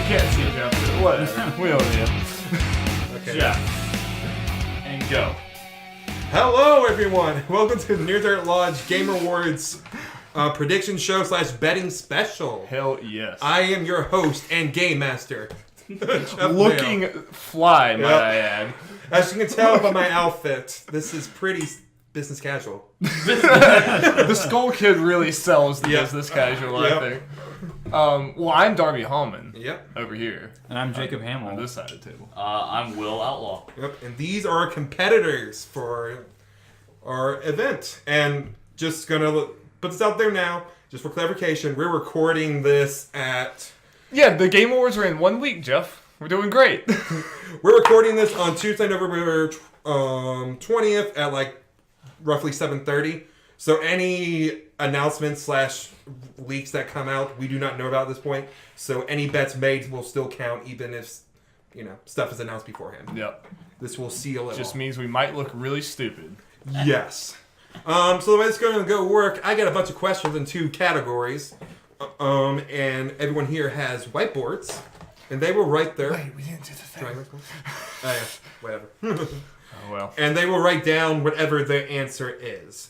can't see Jeff. Whatever. We don't need it. Okay. Jeff. And go. Hello, everyone. Welcome to the Near Dirt Lodge Game Awards prediction show / betting special. Hell yes. I am your host and game master. Jeff Looking Mayo. fly, might I add. As you can tell by my outfit, this is pretty business casual. The Skull Kid really sells the Yep. business casual, Yep. I think. Well, I'm Darby Hallman. Yep. Over here. And I'm Jacob On Hamill. this side of the table. I'm Will Outlaw. Yep. And these are our competitors for our event. And just gonna put this out there now, just for clarification. We're recording this at. Yeah, the Game Awards are in 1 week, Jeff. We're doing great. We're recording this on Tuesday, November 20th at like roughly 7:30. So any announcements / leaks that come out, we do not know about at this point. So any bets made will still count, even if stuff is announced beforehand. Yep. This will seal it. Just all. means we might look really stupid. Yes. So the way it's going to go work, I got a bunch of questions in 2 categories. And everyone here has whiteboards, and they will write their. Wait, we didn't do the thing. Yeah, whatever. Oh, well. And they will write down whatever the answer is.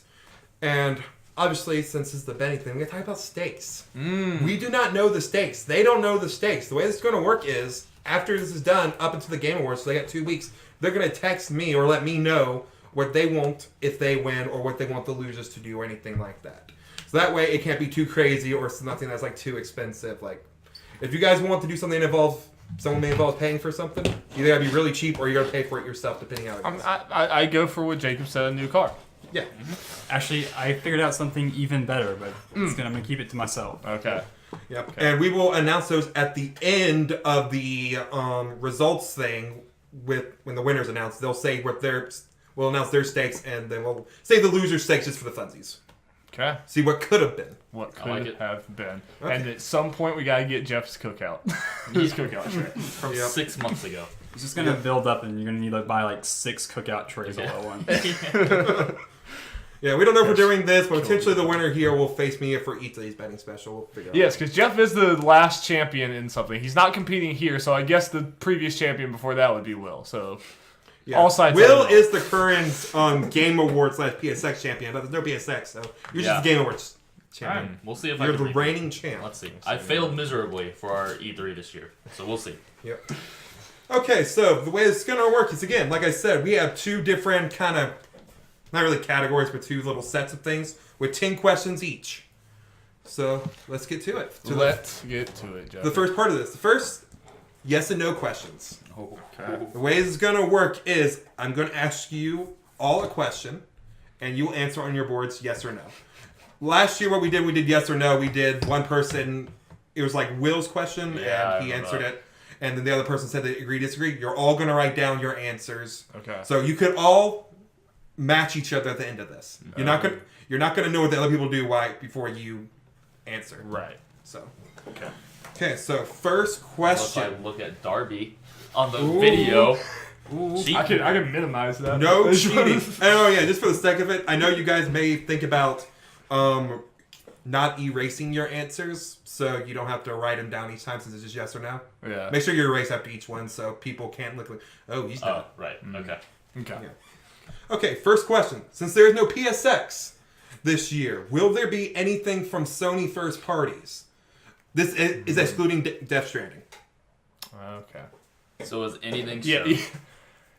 And obviously, since it's the betting thing, we're going to talk about stakes. We do not know the stakes. They don't know the stakes. The way this is going to work is, after this is done, up until the Game Awards, so they got 2 weeks, they're going to text me or let me know what they want if they win or what they want the losers to do or anything like that. So that way, it can't be too crazy or nothing that's like too expensive. Like, if you guys want to do something that involves someone may involve paying for something, you gotta be really cheap or you gotta pay for it yourself, depending how it is. I go for what Jacob said, a new car. Yeah. Actually, I figured out something even better, but I'm going to keep it to myself. Okay. Yep. Okay. And we will announce those at the end of the results thing. When the winners announced, they'll say we'll announce their stakes, and then we'll say the loser's stakes just for the funsies. Okay. See what could have been. What I like could it. have been. Okay. And at some point, we gotta get Jeff's cookout. His cookout tray. From Yep. 6 months ago. It's just going to build up, and you're going to need to buy like 6 cookout trays all at once. Yeah, we don't know if we're doing this, but potentially the winner here will face me for each of these betting special. We'll figure out. Yes, because Jeff is the last champion in something. He's not competing here, so I guess the previous champion before that would be Will. So, Yeah. all sides. Will up. is the current Game Awards / PSX champion, but there's no PSX, so you're just the Game Awards champion. We'll see if I You're can the reigning champ. Let's see. I failed miserably for our E3 this year, so we'll see. Yep. Okay, so the way it's going to work is, again, like I said, we have 2 different kind of, not really categories, but 2 little sets of things with 10 questions each. So let's get to it. Let's get to it, Jeff. The first part of this. The first yes and no questions. Okay. The way this is going to work is I'm going to ask you all a question, and you'll answer on your boards yes or no. Last year, what we did yes or no. We did one person, it was like Will's question, Yeah, and he I answered remember it. And then the other person said they agree, disagree. You're all going to write down your answers. Okay. So you could all match each other at the end of this. You're not going to know what the other people do before you answer. Right. So. Okay. Okay, so first Unless question. I look at Darby on the video. Cheat. I can minimize that. No cheating. Oh yeah, just for the sake of it, I know you guys may think about not erasing your answers, so you don't have to write them down each time since it's just yes or no. Yeah. Make sure you erase after each one so people can't look like, oh, he's done. Oh, right. Okay. Okay. Yeah. Okay, first question. Since there is no PSX this year, will there be anything from Sony first parties? This is excluding Death Stranding. Okay. So is anything Yeah. shown?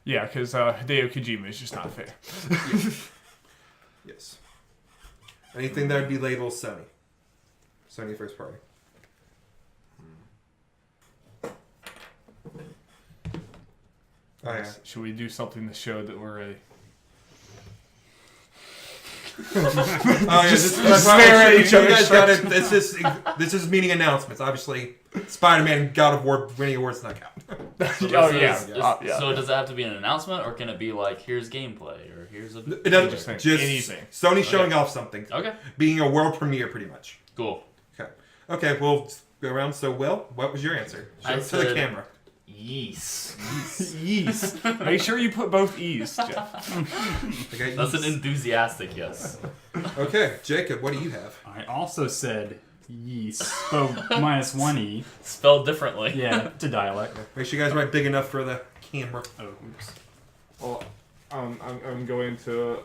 Yeah, because Hideo Kojima is just not fair. Yes. Anything that would be labeled Sony. Sony first party. Oh, yeah. Should we do something to show that we're ready? Oh, yeah, Just stare at each other. You guys got it. This is meeting announcements. Obviously, Spider-Man God of War winning awards not count. So Oh, this yeah. is- So does it have to be an announcement, or can it be like, here's gameplay, or here's a... It doesn't Just just anything. Sony showing off something. Okay, Being a world premiere, pretty much. cool. Okay, we'll go around. So, Will, what was your answer? Show I it to the said- camera. Yes. Yeast. Make sure you put both E's, Jeff. Okay, That's an enthusiastic yes. Okay, Jacob, what do you have? I also said Yeast. So minus 1 E. Spelled differently. Yeah, to dialect. Make sure you guys write big enough for the camera. Oh, oops. Well, I'm going to.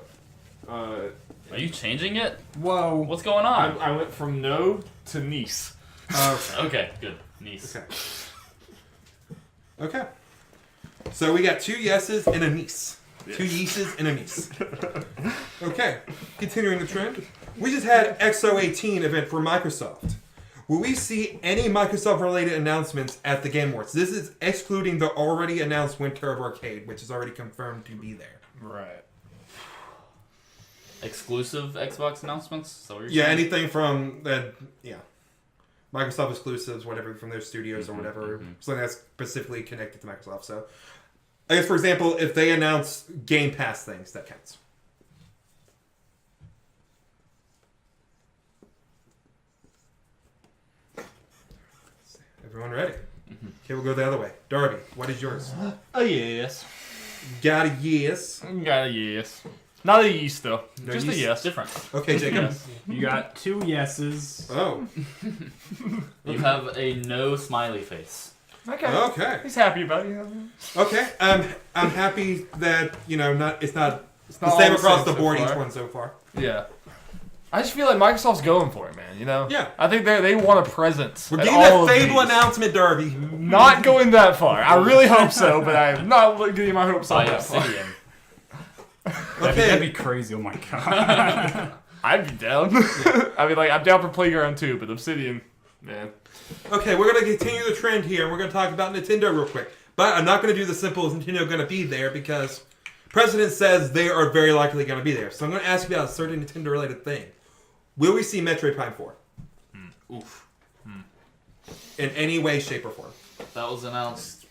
Are you changing it? Whoa. What's going on? I went from no to niece. Okay, good. Niece. Okay. Okay. So we got 2 yeses and a niece. 2 yeases and a niece. Okay. Continuing the trend. We just had XO18 event for Microsoft. Will we see any Microsoft-related announcements at the Game Awards? This is excluding the already announced Winter of Arcade, which is already confirmed to be there. Right. Exclusive Xbox announcements? So what you're Yeah, saying? anything from the Microsoft exclusives, whatever from their studios or whatever, something that's specifically connected to Microsoft. So, I guess for example, if they announce Game Pass things, that counts. Everyone ready? Okay, we'll go the other way. Darby, what is yours? A yes. Got a yes. Got a yes. Not a yeast though. No Just yeast? a yes. Different. Okay, Jacob. Yes. You got 2 yeses. Oh, You have a no smiley face. Okay. okay. He's happy about it. Okay. I'm happy that it's not the not same all the across same the so board. Each far. one so far. Yeah. I just feel like Microsoft's going for it, man. Yeah. I think they want a presence. We're at getting all that of Fable these. announcement, Darby. Not going that far. I really hope so, but I'm not getting my hopes By up that far. Obsidian. That'd Okay. be crazy. Oh my god. I'd be down. I mean, like, I'm down for Playground too, but Obsidian, man. Okay, we're going to continue the trend here, and we're going to talk about Nintendo real quick. But I'm not going to do the simple as Nintendo going to be there, because President says they are very likely going to be there. So I'm going to ask you about a certain Nintendo-related thing. Will we see Metroid Prime 4? Oof. In any way, shape, or form? That was announced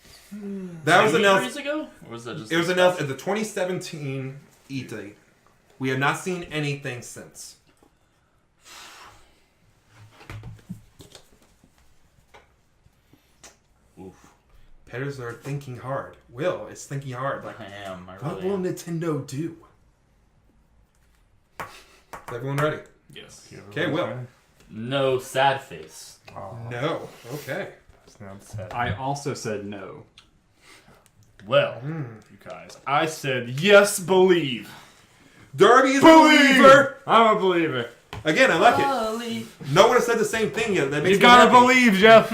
That was 2 announced. years ago? Or was that just It was announced at the 2017 E3. We have not seen anything since. Oof. Petters are thinking hard. Will is thinking hard. Like, I am. I what really will am. Nintendo do? Is everyone ready? Yes. Okay, Will. No sad face. No. Okay. It's not sad. I also said no. Well, you guys, I said yes, believe. Darby is a believer. I'm a believer. Again, I like it. No one has said the same thing yet. That makes You me gotta happy. believe, Jeff.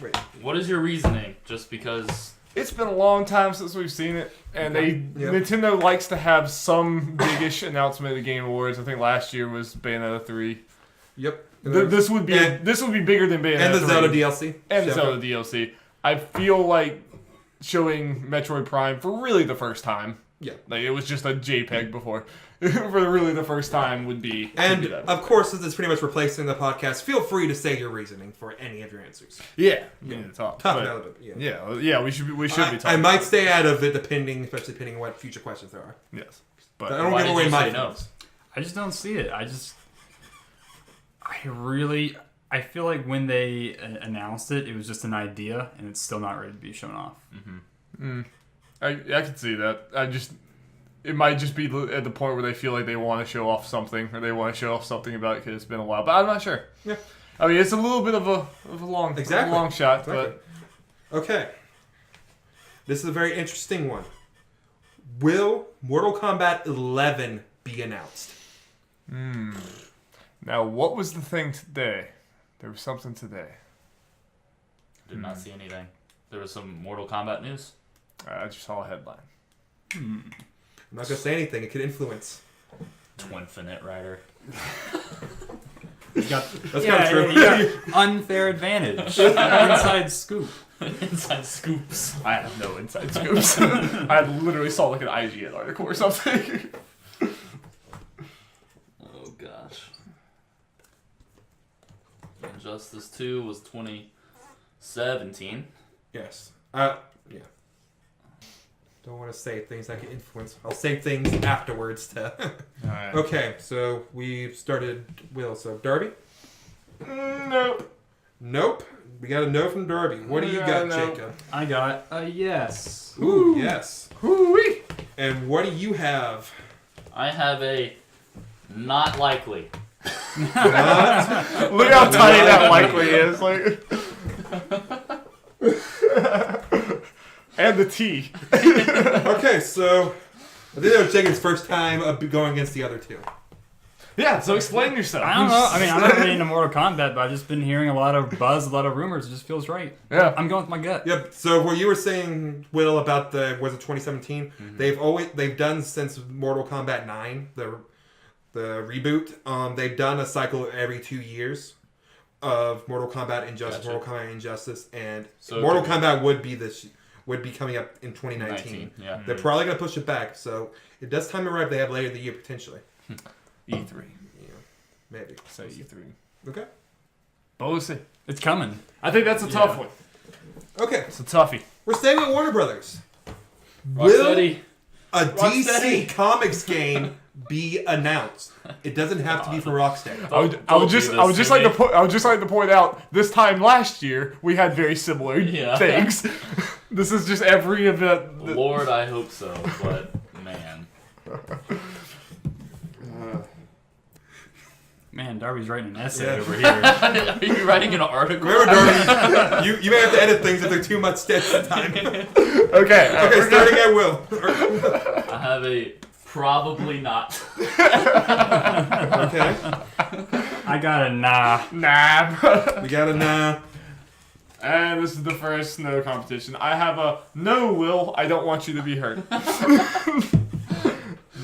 Wait. What is your reasoning? Just because... It's been a long time since we've seen it, and Nintendo likes to have some big-ish announcement at the Game Awards. I think last year was Bayonetta 3. Yep. This would be bigger than Bayonetta 3. And the Zelda DLC. And the Shout Zelda DLC. I feel like showing Metroid Prime for really the first time. Yeah. Like, it was just a JPEG before. For really the first time would be... And, of course, since it's pretty much replacing the podcast, feel free to say your reasoning for any of your answers. Yeah. We need to talk. Talk But- about it. Yeah. Yeah, we should be talking. I might stay out of it, especially depending on what future questions there are. Yes. But But I don't Why give did away you my say no? feelings. I just don't see it. I feel like when they announced it, it was just an idea, and it's still not ready to be shown off. I can see that. It might just be at the point where they feel like they want to show off something, or they want to show off something about it because it's been a while. But I'm not sure. Yeah. I mean, it's a little bit of a long, Exactly. long shot, Exactly. Okay. This is a very interesting one. Will Mortal Kombat 11 be announced? Now, what was the thing today? There was something today. Did not see anything. There was some Mortal Kombat news. I just saw a headline. I'm not going to say anything. It could influence. Twinfinite Rider. That's That's kind of true. unfair advantage. Inside scoop. Inside scoops. I have no inside scoops. I literally saw like an IGN article or something. Oh gosh. Injustice 2 was 2017. Yes. Yeah. Don't want to say things that can influence. I'll say things afterwards to... Alright. Okay, so we've started Will. So, Darby? Nope. Nope. We got a no from Darby. What do you got, no. Jacob? I got a yes. Ooh, yes. Hoo-wee. And what do you have? I have a not likely. Look how tiny that likely is. Like, and the T. Okay, so I think that was Jenkins' first time of going against the other two. Yeah, so explain yourself. I don't know. I mean, I'm not really into Mortal Kombat, but I've just been hearing a lot of buzz, a lot of rumors. It just feels right. Yeah. I'm going with my gut. Yep. So what you were saying, Will, about was it 2017? They've done since Mortal Kombat 9, the reboot. They've done a cycle every 2 years of Mortal Kombat Injustice, Gotcha. Mortal Kombat Injustice, and So Mortal Kombat would be coming up in 2019. Yeah. They're probably gonna push it back, so it does time arrive. They have later in the year potentially. E3. Yeah, maybe. Say E3. Okay. But we'll see. It's coming. I think that's a tough one. Okay. It's a toughie. We're staying with Warner Brothers. Will Rocksteady. a DC Rocksteady. Comics game be announced? It doesn't have to be for Rocksteady. I would just like to point out this time last year we had very similar things. This is just every event. Lord, I hope so, but man. Man, Darby's writing an essay Yeah. over here. Are you writing an article? Remember, Darby, you may have to edit things if they're too much at the time. Okay. Okay, starting at Will. I have a probably not. Okay. I got a nah. Nah. We got a nah. And this is the first no competition. I have a no, Will. I don't want you to be hurt.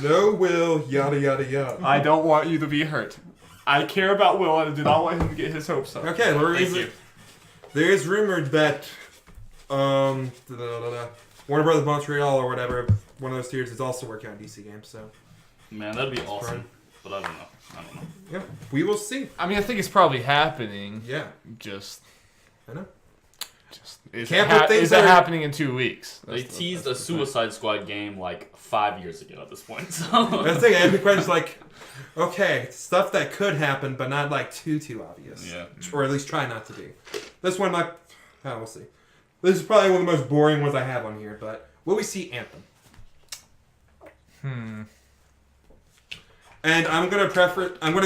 No Will, yada yada yada. I don't want you to be hurt. I care about Will and I do not want him to get his hopes up. Okay, Thank you. there is rumored that Warner Brothers Montreal or whatever, one of those tiers, is also working on DC games. So Man, that'd be awesome. But I don't know. yeah, we will see. I mean, I think it's probably happening. Yeah, Just I know. is Can't it, put things is it that are- happening in 2 weeks? They That's teased the a Suicide Squad game like 5 years ago at this point. So That's the thing. Every question's like, okay, stuff that could happen, but not like too obvious. yeah. Or at least try not to be. This one might. We'll see. This is probably one of the most boring ones I have on here, but will we see Anthem? And I'm gonna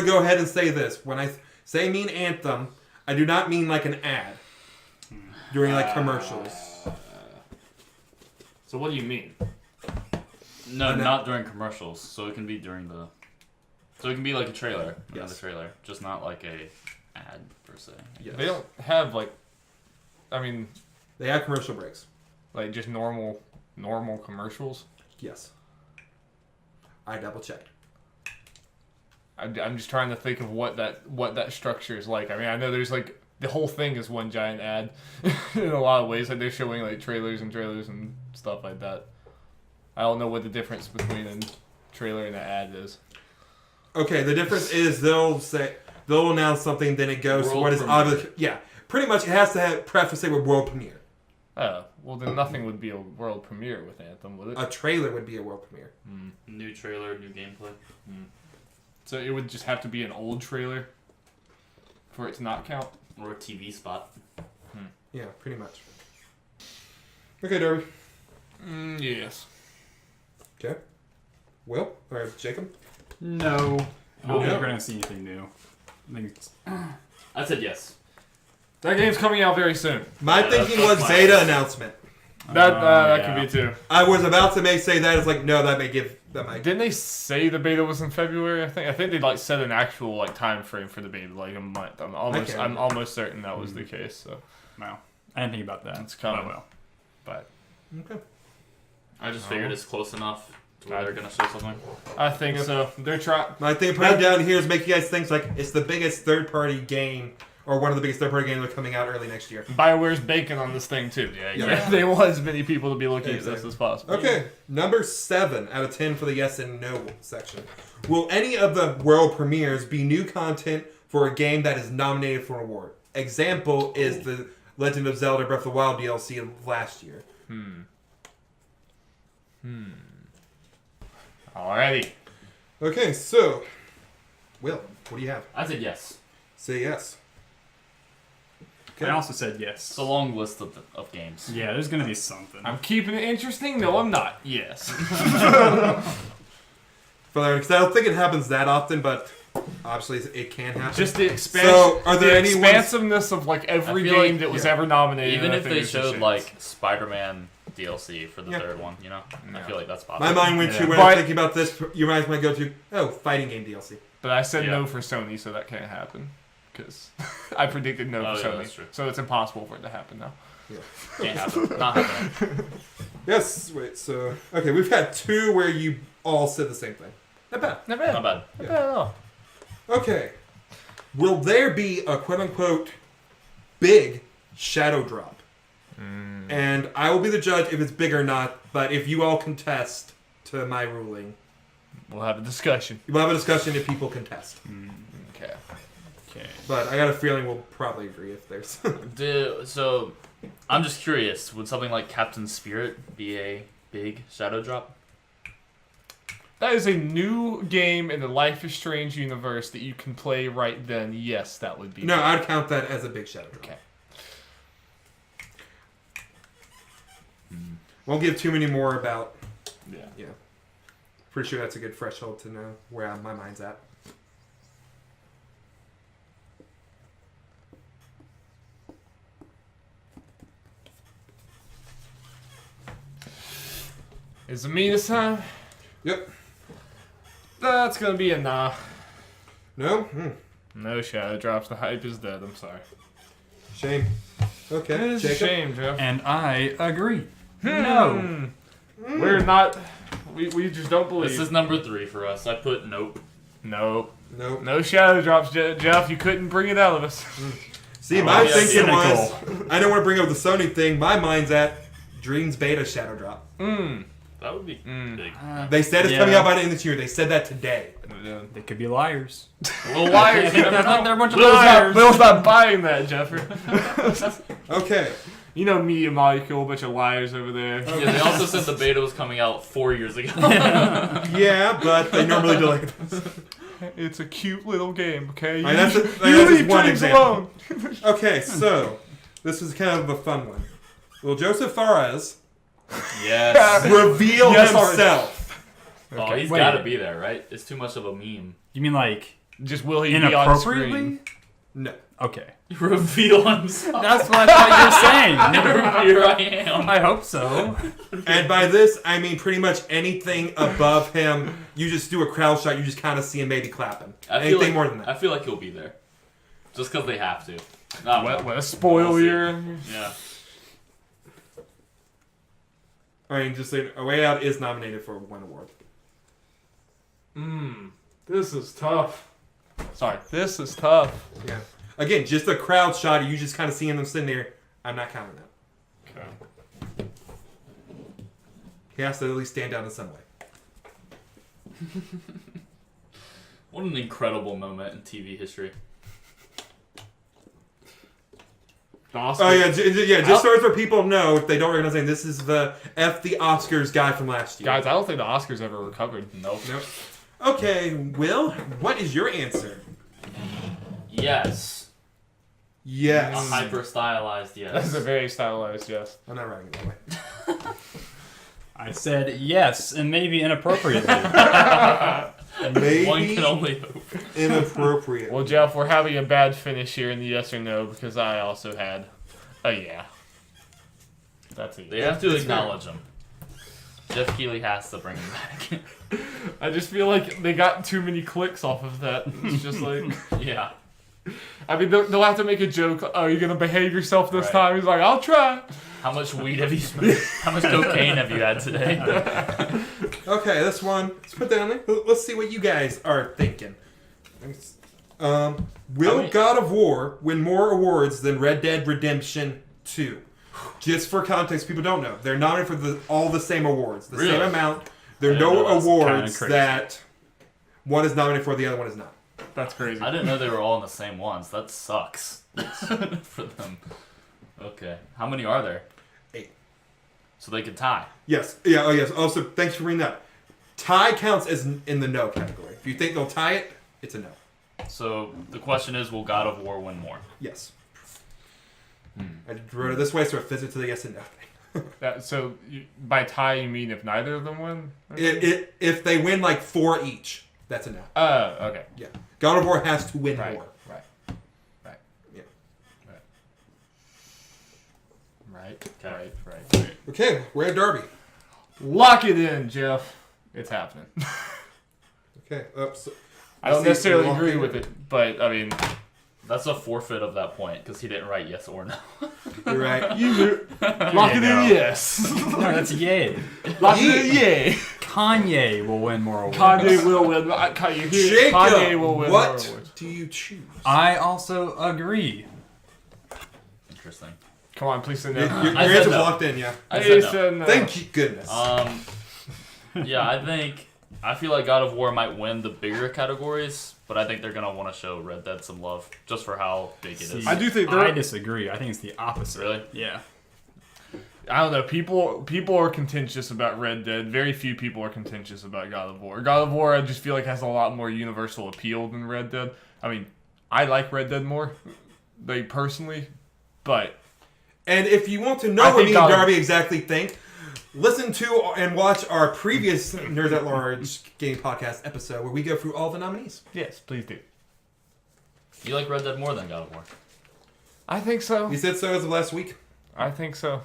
go ahead and say this. When I say mean Anthem, I do not mean like an ad during like commercials. So what do you mean? No, I know. not during commercials. So it can be during the. So it can be like a trailer, another Yes. trailer, just not like a ad per se. Yes. They don't have like, I mean, They have commercial breaks. like just normal commercials. Yes. I double checked. I'm just trying to think of what that structure is like. I mean, I know there's like the whole thing is one giant ad in a lot of ways. Like they're showing like trailers and stuff like that. I don't know what the difference between a trailer and an ad is. Okay, the difference is they'll announce something, then it goes to World what is premiere. obviously pretty much it has to preface it with world premiere. Oh, well then nothing would be a world premiere with Anthem, would it? A trailer would be a world premiere. New trailer, new gameplay. So it would just have to be an old trailer for it to not count. Or a TV spot. Yeah, pretty much. Okay, Darby. Yes. Okay. Will or Jacob? No. I don't think No. we're going to see anything new. I think it's... I said yes. That game's coming out very soon. My Yeah, thinking that's was fine. Zeta announcement. That yeah. could be too. I was about to say that. It's like, no, that might. Didn't they say the beta was in February? I think they like set an actual like time frame for the beta, like a month. I'm almost certain that was the case. So, Wow. I didn't think about that. It's coming. Oh, well. but Okay. I just figured it's close enough to where they're gonna show something. I think so. They're trying. My thing of putting down here is make you guys think like it's the biggest third-party game or one of the biggest third-party games that are coming out early next year. BioWare's banking on this thing too. Yeah. They want as many people to be looking at Exactly. this as possible. Okay, number 7 out of 10 for the yes and no section. Will any of the world premieres be new content for a game that is nominated for an award? Example is the Legend of Zelda Breath of the Wild DLC of last year. Alrighty. Okay, so Will, what do you have? I said yes. Say yes. I also said yes. It's a long list of games. Yeah, there's going to be something. I'm keeping it interesting. No, I'm not. Yes. Because I don't think it happens that often, but Obviously, it can happen. Just the expansion. So, are there the any expansiveness of like every I feel game like- that was yeah. ever nominated. Even I if think they is a showed shame. like Spider-Man DLC for the Yeah. third one, I feel like that's My possible. mind went to when But- I'm thinking about this. Your mind might go to fighting game DLC. But I said Yeah. no for Sony, so that can't happen. Because I predicted no Oh, for yeah, Sony. that's true. So it's impossible for it to happen now. Can't happen. Not happening. Yes. Wait. So okay, we've had 2 where you all said the same thing. Not bad. Not bad. Not bad. Not bad at all. Okay. Will there be a quote unquote big shadow drop? And I will be the judge if it's big or not. But if you all contest to my ruling, We'll have a discussion. we'll have a discussion if people contest. Okay. Okay. But I got a feeling we'll probably agree if there's. So, I'm just curious. Would something like Captain Spirit be a big shadow drop? That is a new game in the Life is Strange universe that you can play right then. Yes, that would be. No, I'd count that as a big shadow drop. Okay. Won't give too many more about. Yeah. Yeah. Pretty sure that's a good threshold to know where my mind's at. Is it me this time? Yep. That's gonna be a nah. No? No shadow drops. The hype is dead. I'm sorry. Shame. Okay. It is a Jacob? shame, Jeff. And I agree. No. We're not. We just don't believe. This is number 3 for us. I put nope. Nope. Nope. No shadow drops, Jeff. You couldn't bring it out of us. See, my yeah, thinking was, cynical. I don't want to bring up the Sony thing. My mind's at Dreams Beta Shadow Drop. That would be big. They said it's Yeah. coming out by the end of this year. They said that today. They could be liars. Little liars. They're a bunch of Will's liars. not buying that, Jeffrey. Okay. You know Media Molecule, a bunch of liars over there. Yeah, they also said the beta was coming out 4 years ago. Yeah, but they normally delay it. It's a cute little game, okay? Right, that's you just leave one dreams example. alone. Okay, so this is kind of a fun one. Will Joseph Fares Yes. reveal Yes, himself? Oh, he's Wait. got to be there, right? It's too much of a meme. You mean like Just will he be on screen? inappropriately? No. Okay. Reveal himself. That's what I thought you were saying. Here I am. I hope so. And by this, I mean pretty much anything above him. You just do a crowd shot. You just kind of see him maybe clapping. I feel Anything like, more than that. I feel like he'll be there. Just because they have to. I don't know. What a spoil We'll see. year. Yeah. I mean, just saying, A Way Out is nominated for one award. This is tough. Sorry, this is tough. Yeah. Again, just a crowd shot. You just kind of seeing them sitting there. I'm not counting that. Okay. He has to at least stand out in some way. What an incredible moment in TV history. The Oscar. Oh yeah, just so for people know, if they don't recognize him, this is the the Oscars guy from last year. Guys, I don't think the Oscars ever recovered. Nope. Nope. Okay, Will, what is your answer? Yes. A Yes. hyper stylized That's yes. a very stylized yes. I'm not writing it that way. I said yes, and maybe inappropriately. Maybe One can only hope. inappropriate. Well, Jeff, we're having a bad finish here in the yes or no because I also had a yeah. That's a They yeah. have to That's acknowledge him. Jeff Keighley has to bring him back. I just feel like they got too many clicks off of that. It's just like, Yeah. I mean, they'll have to make a joke. Oh, you're gonna behave yourself this Right. time? He's like, I'll try. How much weed have you smoked? How much cocaine have you had today? Okay, this one. Let's put that on there. Let's see what you guys are thinking. Will I mean- God of War win more awards than Red Dead Redemption 2? Just for context, people don't know. They're nominated for all the same awards. The Really? same amount. There are I no didn't know that's awards kinda crazy. that one is nominated for, the other one is not. That's crazy. I didn't know they were all in the same ones. That sucks for them. Okay. How many are there? 8. So they could tie. Yes. Yeah. Oh, yes. Also, thanks for bringing that up. Tie counts as in the no category. If you think they'll tie it, it's a no. So the question is, will God of War win more? Yes. I wrote it this way, so it fits it to the yes and no thing. So by tie, you mean if neither of them win? If they win like 4 each, That's a no. Okay. Yeah. God of War has to win Right. more. Right. Yeah. Right. Okay, Red Derby. Lock it in, Jeff. It's happening. Okay. So, I don't necessarily lock agree in. with it, but I mean, That's a forfeit of that point because he didn't write yes or no. You're right. lock it in, yes. No, that's yay. Lock it in, yay. Kanye will win more awards. Kanye will win. Kanye Jacob, will win more what awards. do you choose? I also agree. Interesting. Come on, please say Your no. I said answer's no. locked in, yeah. I He said no. said no. Thank you, goodness. Yeah, I feel like God of War might win the bigger categories, but I think they're gonna want to show Red Dead some love just for how big it is. I do think I disagree. I think it's the opposite. Really? Yeah. I don't know. People are contentious about Red Dead. Very few people are contentious about God of War. God of War, I just feel like has a lot more universal appeal than Red Dead. I mean, I like Red Dead more, like personally, but And if you want to I know what think me and I'll- Darby exactly think, listen to and watch our previous Nerds at Large game podcast episode where we go through all the nominees. yes, please do. You like Red Dead more than God of War? I think so. We said so as of last week. I think so.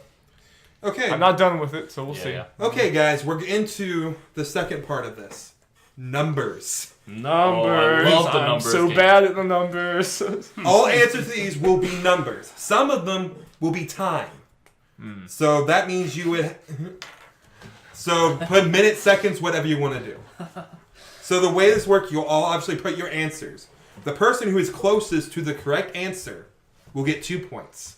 Okay. I'm not done with it, so we'll see. Yeah. Okay, guys, we're into the second part of this. Numbers. Numbers. Oh, I love the I'm numbers so game. bad at the numbers. All answers to these will be numbers. Some of them will be time. So that means you would... So put minutes, seconds, whatever you want to do. So the way this works, you'll all obviously put your answers. The person who is closest to the correct answer will get 2 points.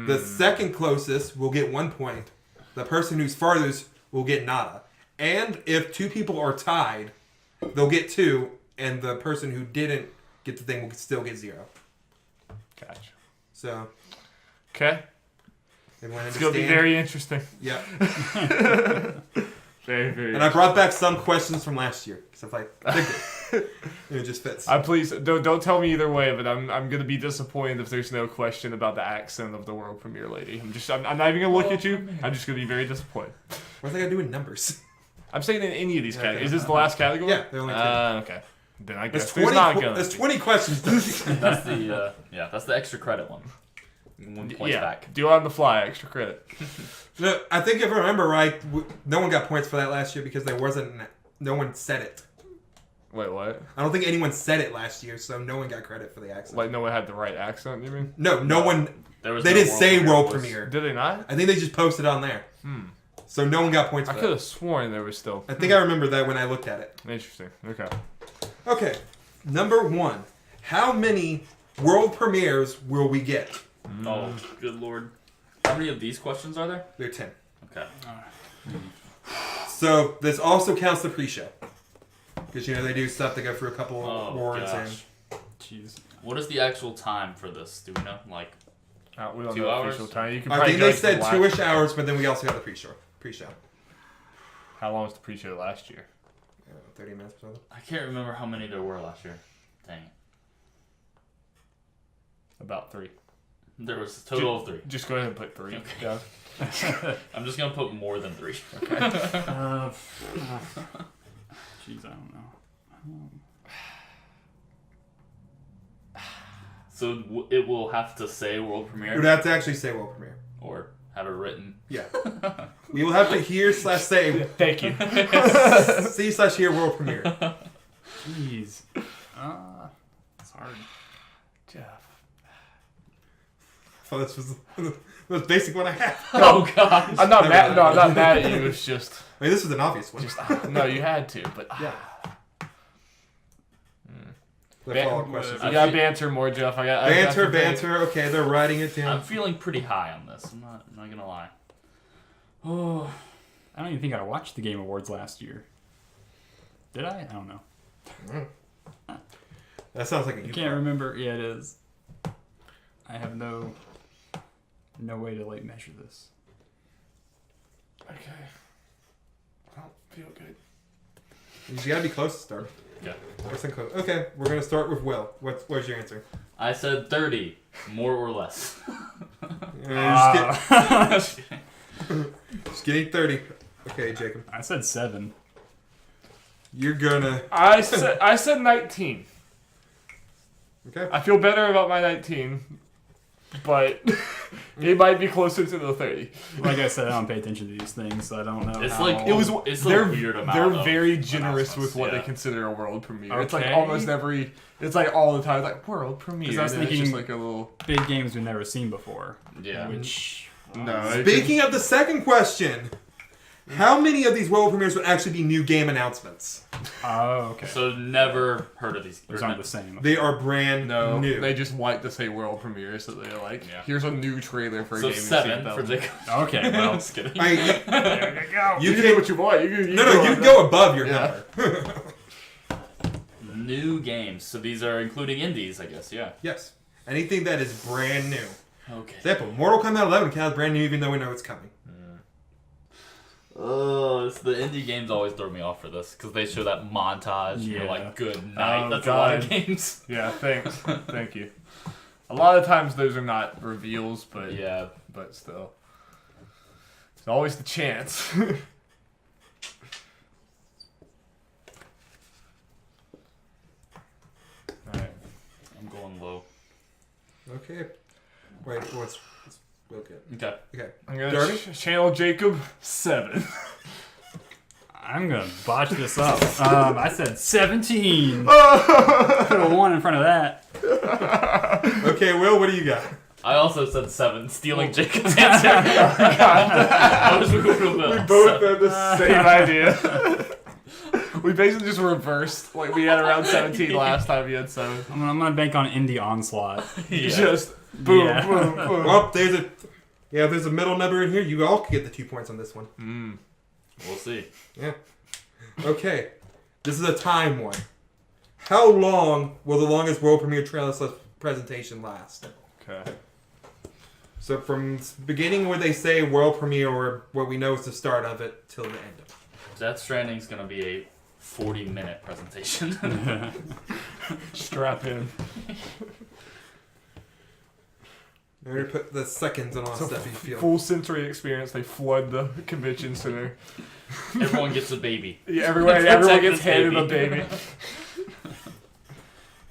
The second closest will get 1 point. The person who's farthest will get nada. And if two people are tied, they'll get 2, and the person who didn't get the thing will still get 0. Gotcha. So, Okay. everyone It's going to be understand? very interesting. Yeah. Very, very And I brought back some questions from last year. Because I think it just fits. Please don't tell me either way, but I'm gonna be disappointed if there's no question about the accent of the world premiere lady. I'm not even gonna look at you. I'm just gonna be very disappointed. What's that got to do with numbers? I'm saying in any of these Yeah, categories. okay. Is this the last category? Yeah, there are only 2. Okay. Then I guess There's there's 20, not gonna. there's 20 questions. Done. That's the that's the extra credit one. 1 point back. Do it on the fly, extra credit. So, I think if I remember right, no one got points for that last year because no one said it. Wait, what? I don't think anyone said it last year, so no one got credit for the accent. Like no one had the right accent? You mean? No one. There was They no didn't say world was- premiere. Did they not? I think they just posted on there. So no one got points I for could that. have sworn there was still. I think I remember that when I looked at it. Interesting. Okay. Okay, number 1. How many world premieres will we get? Oh, good lord! How many of these questions are there? There are 10. Okay. So this also counts the pre-show. Because, they do stuff, they go through a couple Oh awards. gosh. Jeez. What is the actual time for this? Do we know? Like, We don't 2 know hours? official time. You can I probably think they judge said the last- 2-ish hours, but then we also got the pre-show. How long was the pre-show last year? 30 minutes or something. I can't remember how many there were last year. Dang it. About 3. There was a total of 3. Just go ahead and put 3. Okay. Yeah. I'm just gonna put more than 3. Jeez, I don't know. So it will have to say world We premiere would have to actually say world premiere. or have it written. Yeah. We will have to hear/say Thank you. see/hear world premiere. Jeez. It's hard. Jeff. So this was the most basic one I had. Oh gosh. I'm not mad. No, I'm not mad at you. It's just, I mean, this was an obvious one. no, you had to. But Yeah. The Ban- follow-up questions. you gotta banter more, Jeff. I got Banter, to think. banter. Okay, they're writing it I'm down. feeling pretty high on this. I'm not gonna lie. Oh, I don't even think I watched the Game Awards last year. Did I? I don't know. That sounds like a I you can't part. remember. Yeah, it is. I have no way to measure this. Okay. I don't feel good. You gotta be close to start. yeah. Person close. Okay, we're gonna start with Will. What's your answer? I said 30, more or less. Just getting 30. Okay, Jacob. I said 7. You're gonna. I said 19. Okay. I feel better about my 19, but it might be closer to the 30. Like I said, I don't pay attention to these things, so I don't know. It's how- like it's a they're weird amount. they're of very generous with announcements, what yeah. they consider a world premiere. It's like Okay. almost every. It's like all the time, it's like world premiere. 'Cause I was and it's thinking- just like a little. big games we've never seen before. Yeah. Which No. Speaking of the second question, how many of these world premieres would actually be new game announcements? oh, okay. So never heard of these. Those aren't the same. They are brand No, new. they just like to say world premiere, so they're like, Yeah. here's a new trailer for a So game. you've 7 seen for that Jacob. Okay, well, Just kidding. I mean, there you go. You you can can do what you want. You can no, you can go above your Yeah. number. New games. So these are including indies, I guess. Yeah. Yes, anything that is brand new. Okay. Example: Mortal Kombat 11 counts brand new, even though we know it's coming. Oh, it's the indie games always throw me off for this because they show that montage. And you're Yeah. like, good night. Oh, That's a lot of God. games. Yeah, thanks. Thank you. A lot of times those are not reveals, but Yeah. but still. There's always the chance. Alright. I'm going low. Okay. Wait, what's okay? Okay. Okay. I'm gonna Darby? channel Jacob 7. I'm gonna botch this up. I said 17. Put a 1 in front of that. Okay, Will, what do you got? I also said 7, stealing Jacob's answer. I was moving with We Will. both had the same idea. We basically just reversed. Like we had around 17 last time. You had 7. I'm gonna bank on Indie Onslaught. Yeah. Just boom, Yeah. boom, boom. Well, there's a middle number in here. You all could get the 2 points on this one. We'll see. Yeah. Okay. This is a time one. How long will the longest world premiere trailer presentation last? Okay. So from beginning where they say world premiere or what we know is the start of it till the end of it. Death Stranding's going to be a 40-minute presentation. Strap in. I'm going to put the seconds on all So stuff you feel. full sensory experience. They flood the convention center. Everyone gets a baby. Yeah, everyone Protect gets this handed a baby. baby.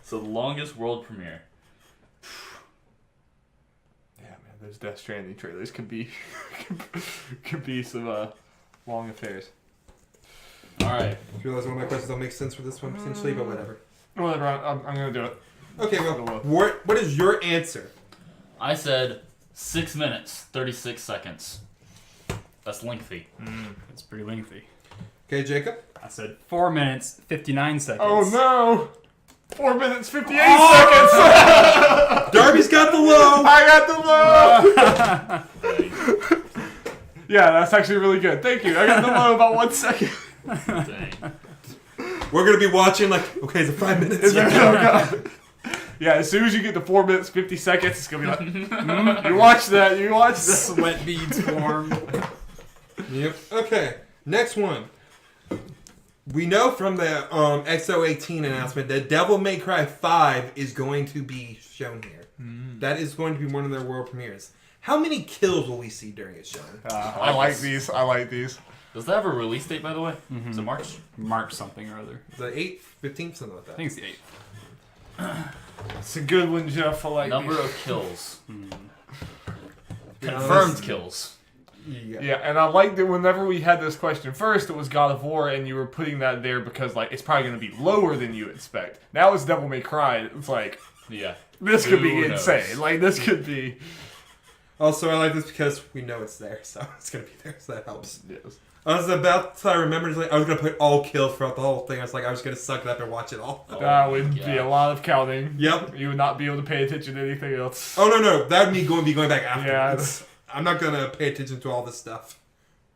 So the longest world premiere. Yeah, man, those Death Stranding trailers can be can be some long affairs. All right. I realize one of my questions don't make sense for this one potentially, but whatever. Whatever, I'm gonna do it. Okay, well, what is your answer? I said 6 minutes, 36 seconds. That's lengthy. It's pretty lengthy. Okay, Jacob? I said 4 minutes, 59 seconds. Oh no! 4 minutes 58 seconds. Darby's got the low! I got the low. Yeah, that's actually really good. Thank you. I got the low about 1 second. Dang. We're going to be watching okay, is it 5 minutes? Oh, God. Yeah, as soon as you get to 4 minutes 50 seconds, it's gonna be like, you watch that, you watch that. Sweat beads form. Yep. Okay, next one. We know from the XO18 announcement that Devil May Cry 5 is going to be shown here. That is going to be one of their world premieres. How many kills will we see during its showing? I like these. I like these. Does that have a release date, by the way? Is it March? March something or other. The 8th, 15th, something like I that. think it's the 8th. It's a good one, Jeff. I like Number these. of kills. Yeah, Confirmed kills. Yeah. Yeah, and I liked it whenever we had this question. First, it was God of War, and you were putting that there because, like, it's probably going to be lower than you expect. Now it's Devil May Cry. It's like, Yeah. this could be Who knows? insane. Like, this could be... Also, I like this because we know it's there, so it's going to be there, so that helps. Yes. I was about to remember, I was going to put all kills throughout the whole thing. I was just going to suck it up and watch it all. Oh That my would God. be a lot of counting. Yep. You would not be able to pay attention to anything else. Oh, no. That would be going back afterwards. Yeah. I'm not going to pay attention to all this stuff.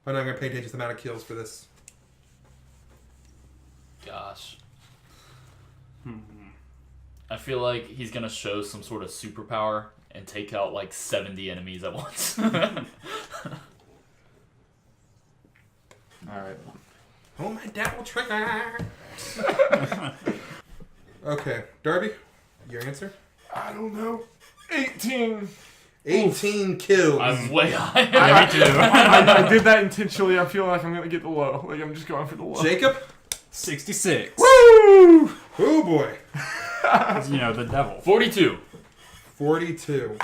I'm not going to pay attention to the amount of kills for this. Gosh. I feel like he's going to show some sort of superpower and take out like 70 enemies at once. Alright. Oh, my devil trigger! Okay, Darby, your answer? I don't know. 18. 18 kills. I'm way high. I did that intentionally. I'm feeling like I'm going to get the low. Like, I'm just going for the low. Jacob? 66. Woo! Oh boy. You know, the devil. 42. 42.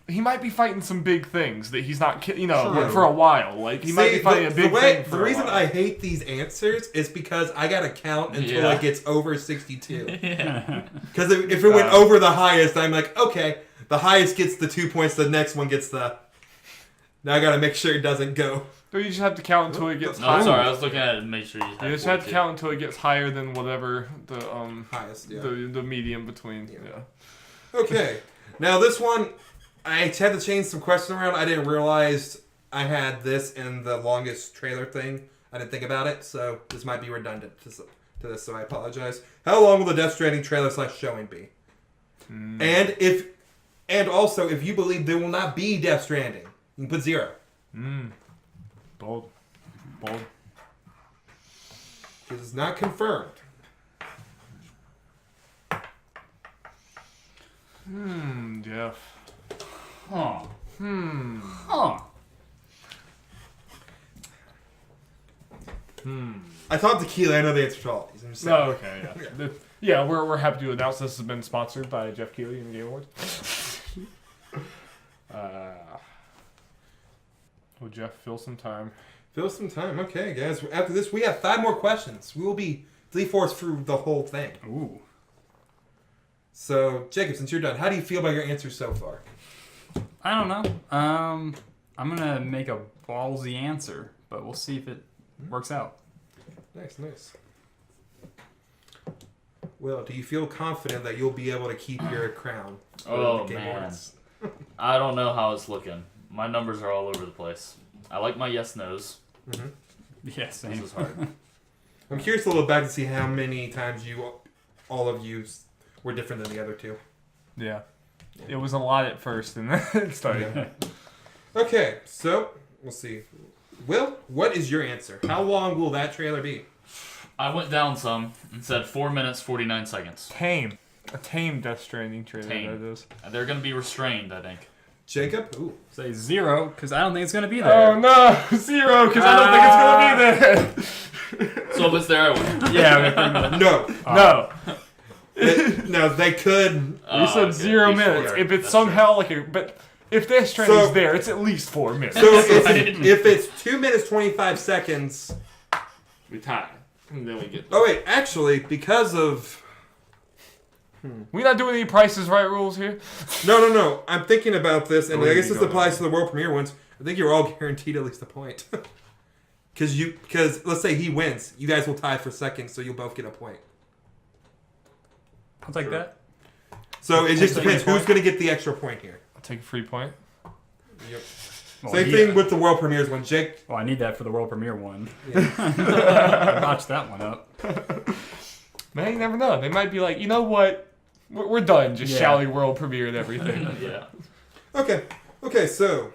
He might be fighting some big things that he's not, True. for a while. Like he might be fighting a big thing. The reason I hate these answers is because I gotta count until it gets over 62. Yeah. Because if it went over the highest, I'm like, okay, the highest gets the 2 points, the next one gets the. Now I gotta make sure it doesn't go. So you just have to count until it gets No, higher. sorry, I was looking at it and make sure you had You just have to count until it gets higher than whatever the Highest, yeah. the medium between. Yeah. Okay, now this one, I had to change some questions around. I didn't realize I had this in the longest trailer thing. I didn't think about it, so this might be redundant to this, so I apologize. How long will the Death Stranding trailer / showing be? And also, if you believe there will not be Death Stranding, you can put 0. Bold. This is not confirmed. Jeff. Huh. I thought tequila. I know the answer to all these. I'm just saying. Oh, okay, yeah. Yeah, we're happy to announce this has been sponsored by Jeff Keighley and the Game Awards. Will Jeff fill some time? Fill some time. Okay, guys. After this, we have 5 more questions. We will be 3/4 through the whole thing. Ooh. So, Jacob, since you're done, how do you feel about your answers so far? I don't know. I'm gonna make a ballsy answer, but we'll see if it works out. Nice. Will, do you feel confident that you'll be able to keep your crown? Oh, the Game man. Awards? I don't know how it's looking. My numbers are all over the place. I like my yes-nos. Yeah, same. This is hard. I'm curious to look back and see how many times all of you were different than the other two. Yeah. It was a lot at first, and then it started. Yeah. Okay, so we'll see. Will, what is your answer? How long will that trailer be? I went down some and said 4 minutes, 49 seconds. Tame. A tame Death Stranding trailer, Tame. that is. And they're going to be restrained, I think. Jacob? Ooh. Say 0, because I don't think it's gonna be there. Oh no! 0, because I don't think it's going to be there! So if it's there, I win. Yeah. No. No. No, they could. You said okay. 0 Be minutes. sure. If it's That's somehow like a... But if Death Stranding's So- there, it's at least 4 minutes. So if it's 2 minutes, 25 seconds. we tie. And then we get... Oh, wait, actually, because of. We not doing any Prices Right rules here? No. I'm thinking about this, and Where I do guess you this go? applies to the world premiere ones. I think you're all guaranteed at least a point. Because let's say he wins, you guys will tie for second, so you'll both get a point. I'll take that. So it just take depends a point. who's going to get the extra point here. I'll take a free point. Yep. Well, Same yeah. thing with the world premieres one. Jake. Well, I need that for the world premiere one. I botched that one up. Man, you never know. They might be like, you know what? We're done just Yeah. shouting world premiere and everything. Yeah. Okay, so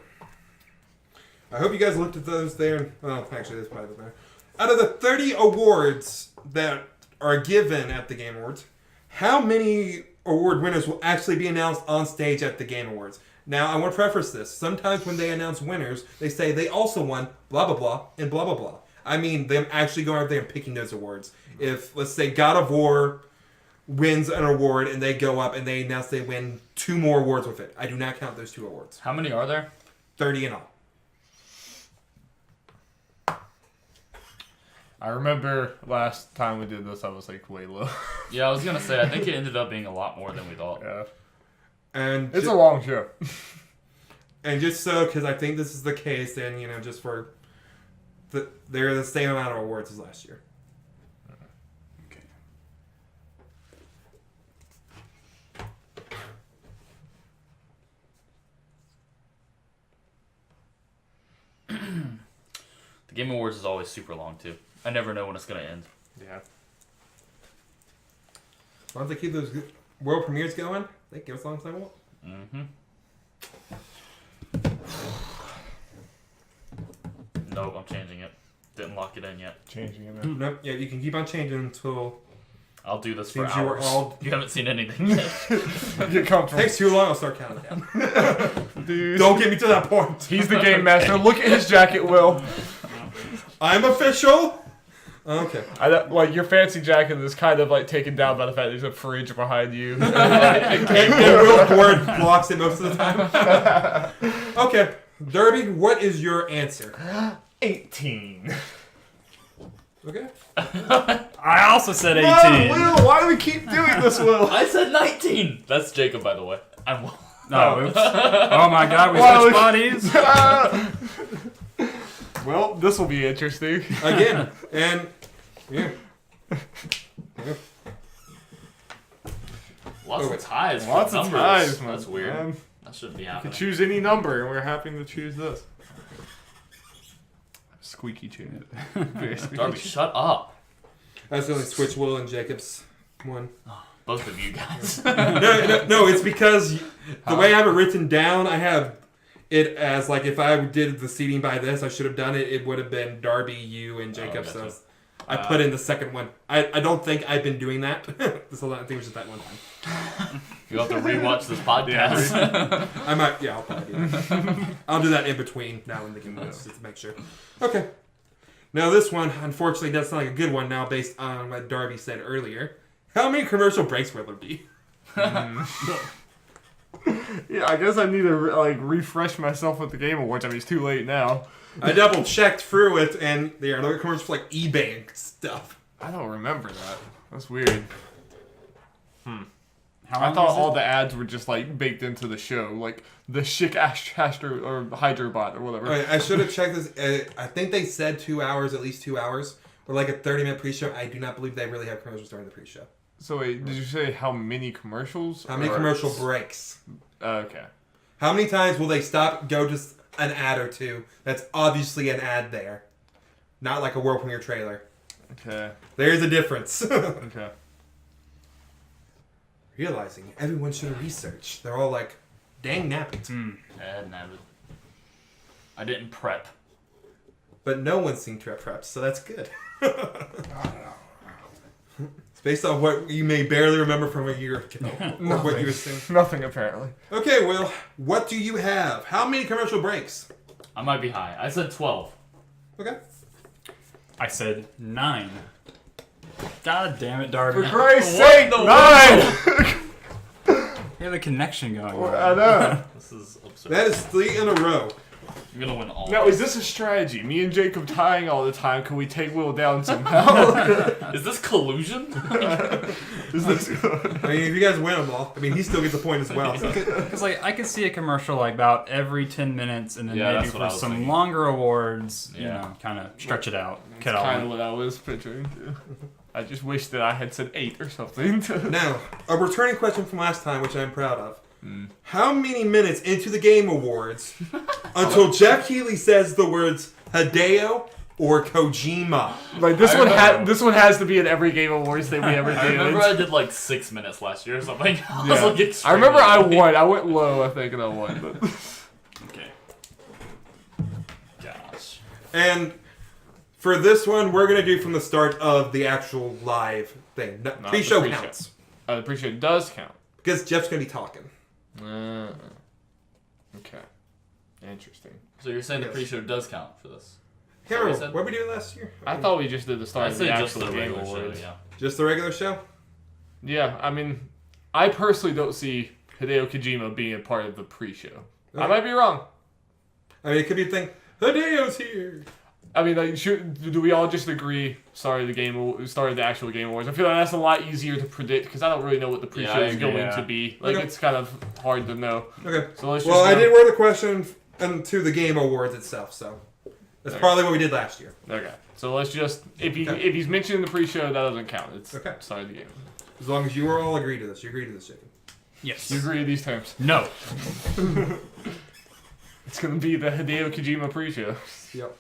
I hope you guys looked at those there. Well, actually, this probably doesn't matter. Out of the 30 awards that are given at the Game Awards, how many award winners will actually be announced on stage at the Game Awards? Now, I want to preface this. Sometimes when they announce winners, they say they also won blah, blah, blah, and blah, blah, blah. I mean, them actually going out there and picking those awards. If, let's say, God of War wins an award and they go up and they announce they win 2 more awards with it, I do not count those 2 awards. How many are there? 30 in all. I remember last time we did this, I was like way low. Yeah, I was going to say, I think it ended up being a lot more than we thought. Yeah. And It's a long show. And just so, because I think this is the case, and just for they're the same amount of awards as last year. Okay. The Game Awards is always super long, too. I never know when it's going to end. Yeah. Why don't they keep those world premieres going? They can give us as long as they want. Mm-hmm. Nope, I'm changing it. Didn't lock it in yet. Changing it now. Nope. Yeah, you can keep on changing until I'll do this for Seems you were hours. all- You haven't seen anything yet. Get comfortable. takes too long. I'll start counting down. Dude. Don't get me to that point. He's the game master. Look at his jacket, Will. I'm official. Okay. Like your fancy jacket is kind of like taken down by the fact there's a fridge behind you. And Will's board blocks it most of the time. Okay. Darby, what is your answer? 18. Okay. I also said 18. Will, why do we keep doing this, Will? I said 19. That's Jacob, by the way. I'm Will. No, oops. Oh my god, we switched bodies. Well, this will be interesting. Again. And, yeah. Lots of ties. Lots of numbers. ties, man. That's weird. Man. That shouldn't be You happening. can choose any number, and we're happy to choose this. Squeaky chair. Very squeaky Darby, chair. shut up. I was going to switch Will and Jacob's one. Both of you guys. No, it's because the way I have it written down, I have it as like if I did the seating by this, I should have done it. It would have been Darby, you, and Jacob. gotcha. So I put in the second one. I don't think I've been doing that. So I think it was just that one time. You'll have to rewatch this podcast. I might. Yeah, I'll probably do that. I'll do that in between now and the game just to make sure. Okay. Now this one, unfortunately, does sound like a good one now based on what Darby said earlier. How many commercial breaks will there be? Yeah, I guess I need to like refresh myself with the Game Awards. I mean, it's too late now. I double checked through it, and there are no commercials for like eBay and stuff. I don't remember that. That's weird. How I long thought was all it? the ads were just like baked into the show, like the Chic Astro or Hydrobot or whatever. I should have checked this. I think they said 2 hours, at least 2 hours, or like a 30-minute pre-show. I do not believe they really have commercials during the pre-show. So wait, did you say how many commercials? How many commercial breaks? Okay. How many times will they stop, go just an ad or two? That's obviously an ad there, not like a world premiere trailer. Okay. There's a difference. Okay. Realizing everyone should research. They're all like, dang napped. I didn't prep. But no one's seen preps, so that's good. It's based on what you may barely remember from a year ago. Or what you assume. Nothing apparently. Okay, Will, what do you have? How many commercial breaks? I might be high. I said 12. Okay. I said 9. God damn it, Darby. For Christ's What sake, the 9! You have a connection going on. I know. This is absurd. That is 3 in a row. I'm gonna win all. Now, is this a strategy? Me and Jacob tying all the time. Can we take Will down somehow? Is this collusion? Is this? I mean, if you guys win them all, I mean, he still gets a point as well. So. Because like I could see a commercial like about every 10 minutes, and then Yeah, maybe that's what I for was some thinking. longer awards, you Yeah. know, kind of stretch it out, That's cut kind of out. what I was picturing. Too. I just wish that I had said 8 or something. Now, a returning question from last time, which I'm proud of. How many minutes into the Game Awards until Jeff Keighley says the words Hideo or Kojima? Like this I one, remember- this one has to be in every Game Awards thing we ever did. I remember I did like 6 minutes last year or something. I was Yeah. like, I remember I won. I went low, I think, and I won. But Okay. Gosh. And for this one, we're going to do from the start of the actual live thing. No, Not pre-show the pre-show. counts. the pre-show does count. Because Jeff's going to be talking. Okay. Interesting. So you're saying Yes. the pre-show does count for this? Can't what you remember. said? What did we do last year? I thought we just did the start I of the say just actual the Game regular show, Awards. yeah. Just the regular show? Yeah, I mean, I personally don't see Hideo Kojima being a part of the pre-show. I Okay. might be wrong. I mean, it could be a thing. Hideo's here. I mean, like, do we all just agree? Started the actual Game Awards. I feel like that's a lot easier to predict because I don't really know what the pre-show Yeah, I is agree, going yeah. to be. Like, Okay. it's kind of hard to know. Okay. So let's Well, just. I did word the question to the Game Awards itself, so that's Okay. probably what we did last year. Okay. So let's just if Okay. he's mentioned in the pre-show, that doesn't count. It's Okay. started the game. As long as you all agree to this. You agree to this, Jacob. Yes. You agree to these terms? No. It's gonna be the Hideo Kojima pre-show. Yep.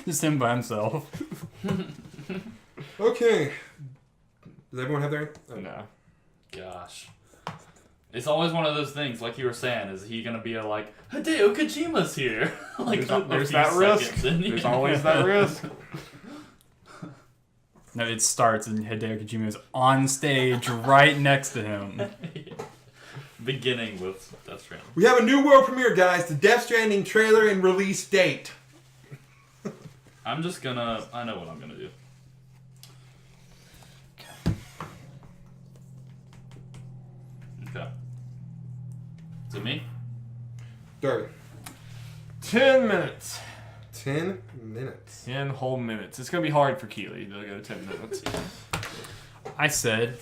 Just him by himself. Okay. Does everyone have their... Oh. No. Gosh. It's always one of those things, like you were saying, is he gonna be like, Hideo Kojima's here? Like There's a that few risk. seconds in, There's yeah. always that risk. No, it starts and Hideo Kojima is on stage right next to him. Beginning with Death Stranding. We have a new world premiere, guys. The Death Stranding trailer and release date. I'm just gonna. I know what I'm gonna do. Okay. Is it me? Darby. 10 minutes. 10 minutes. 10 whole minutes. It's going to be hard for Keely to go 10 minutes. I said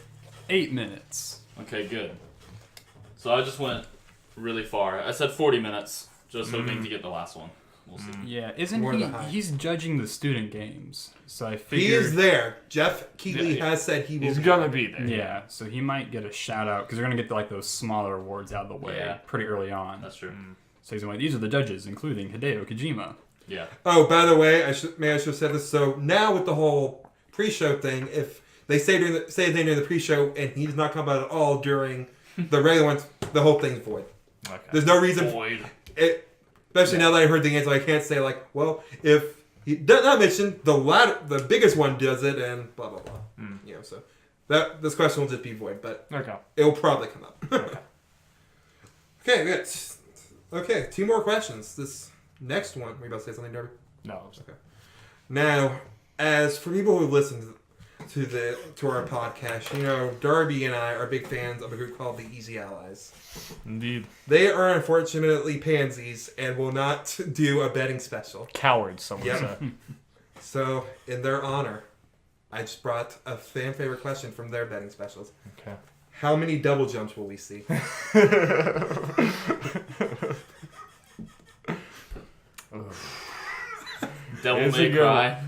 8 minutes. Okay, good. So I just went really far. I said 40 minutes, just hoping to get the last one. We'll see. Yeah, isn't More he? than high. He's judging the student games, so I figured He is there. Jeff Keighley Yeah. has said he will. He's be going to be there. Yeah, so he might get a shout out because they're gonna get like those smaller awards out of the way Yeah. pretty early on. That's true. So he's like, these are the judges, including Hideo Kojima. Yeah. Oh, by the way, I should have said this. So now with the whole pre-show thing, if they say during the pre-show and he does not come out at all during the regular ones, the whole thing's void. Okay. There's no reason. Void. Especially now that I heard the answer, I can't say like, well, if he does not mention the biggest one does it, and blah blah blah. You know, so this question will just be void, but Okay. it will probably come up. Okay. Okay, good. Okay, 2 more questions. This next one, were you about to say something, Darby? No. Now, as for people who listen to our podcast, you know, Darby and I are big fans of a group called the Easy Allies. Indeed. They are unfortunately pansies and will not do a betting special. Cowards, someone Yep. said. So, in their honor, I just brought a fan favorite question from their betting specials. Okay. How many double jumps will we see? Devil Is May it good? Cry.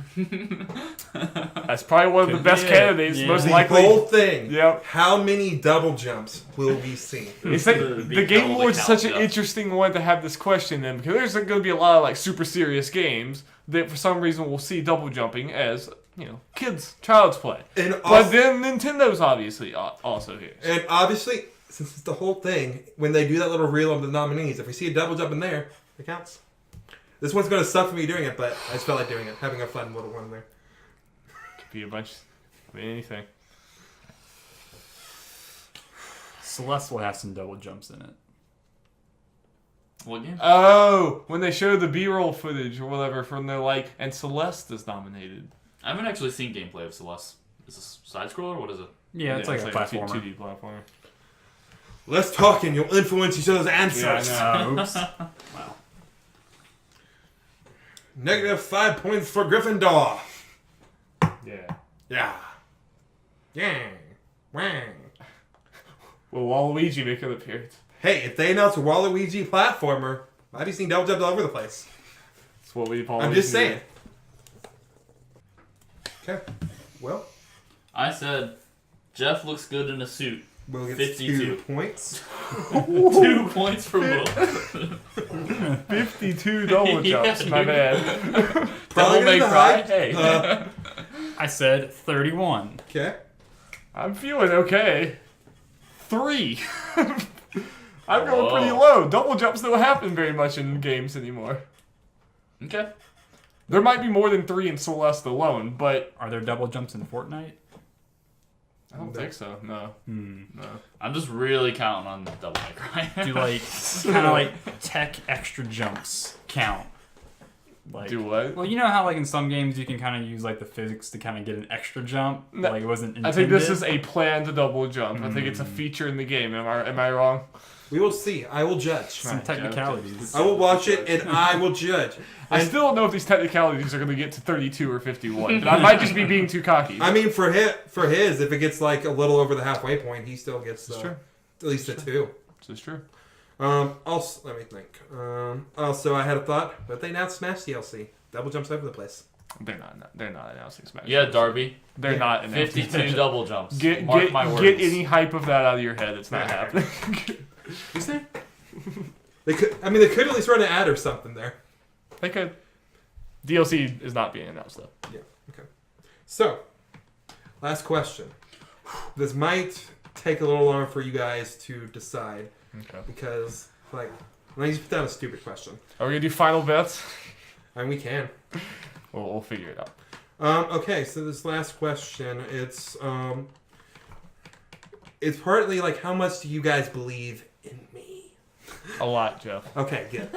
That's probably one of the Could best be it. candidates. Yeah. Most The likely. whole thing. Yep. How many double jumps will we see? It's like The the Game double Awards is count, such an yeah. interesting one to have this question in because there's going to be a lot of like super serious games that for some reason we'll see double jumping as child's play. And But also, then Nintendo's obviously also here. and obviously, since it's the whole thing, when they do that little reel of the nominees, if we see a double jump in there, it counts. This one's going to suck for me doing it, but I just felt like doing it, having a fun little one there. Could be a bunch of anything. Celeste will have some double jumps in it. What game? Oh, when they show the B-roll footage or whatever from their and Celeste is nominated. I haven't actually seen gameplay of Celeste. Is this side scroller? What is it? Yeah, it's like a platformer. 2D platformer. Less talking, you'll influence each other's answers. Oops. Wow. -5 points for Gryffindor. Yeah. Yeah. Yeah. Wang. Will Waluigi make an appearance? Hey, if they announce a Waluigi platformer, I've be seeing double jumps all over the place. That's what we I'm just saying. Okay. Well, I said Jeff looks good in a suit. Will gets 52 2 points. 2 points for Will. 52 double Yeah, jumps, my dude. man. Devil May the Cry. hype. Hey. I said 31. Okay. I'm feeling okay. 3. I'm going pretty Whoa. low. Double jumps don't happen very much in games anymore. Okay. There might be more than 3 in Celeste alone, but Are there double jumps in Fortnite? I don't think so. No. No. I'm just really counting on Devil May Cry. Do kind of tech extra jumps count? Like, Do what? well, you know how in some games you can kind of use the physics to kind of get an extra jump. No, It wasn't intended. I think this is a planned double jump. I think it's a feature in the game. Am I wrong? We will see. I will judge. some technicalities. I will watch it and I will judge. I still don't know if these technicalities are going to get to 32 or 51. But I might just be being too cocky. I mean, for his, if it gets a little over the halfway point, he still gets It's true. at least a 2. This is true. Also, let me think. Also, I had a thought, but they announced Smash DLC. Double jumps over the place. They're not announcing Smash. Yeah, Darby. They're not announcing 52 double jumps. Get Mark my words. any hype of that out of your head. It's not happening. Is there? They could at least run an ad or something there. They could. DLC is not being announced though. Yeah. Okay. So, last question. This might take a little longer for you guys to decide Okay. because, let me just put down a stupid question. Are we gonna do final bets? I mean, we can. We'll figure it out. Okay, so this last question, it's partly how much do you guys believe in me? A lot, Jeff. Okay, good.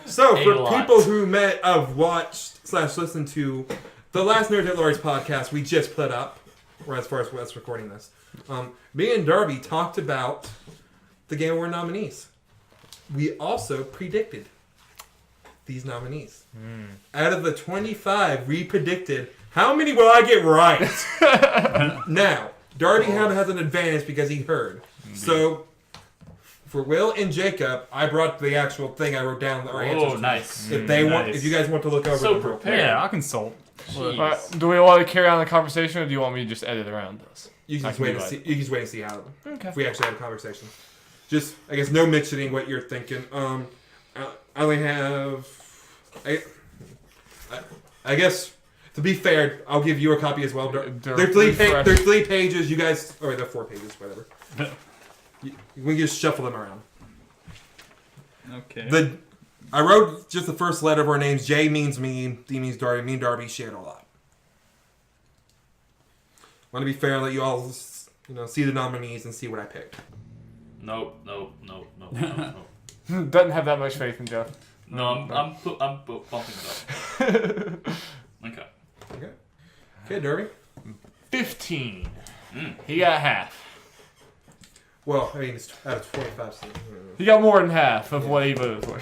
So, A for lot. people who have watched/listened to the last Nerd at Lori's podcast we just put up, or as far as us recording this, me and Darby talked about the Game Award nominees. We also predicted these nominees. Out of the 25 we predicted, how many will I get right? Now, Darby has an advantage because he heard. So, for Will and Jacob, I brought the actual thing I wrote down. Our answers. Oh, nice. If they want, if you guys want to look over So them real prepared. Yeah, I'll consult. Jeez. Do we want to carry on the conversation, or do you want me to just edit around this? You can I just can wait do and see. it. You can just wait and see how Okay. if we actually have a conversation. Just, I guess, no mixing what you're thinking. I only have. I guess to be fair, I'll give you a copy as well. They're three pages. You guys, or they're 4 pages, whatever. We can just shuffle them around. Okay. I wrote just the first letter of our names. J means me. D means Darby. Me and Darby share it a lot. Want to be fair and let you all, see the nominees and see what I picked. Nope. Doesn't have that much faith in Jeff. No, I'm bumping it up. Okay. Okay, Darby. 15. He got half. Well, I mean, it's out of 25. So, He got more than half of what he voted for.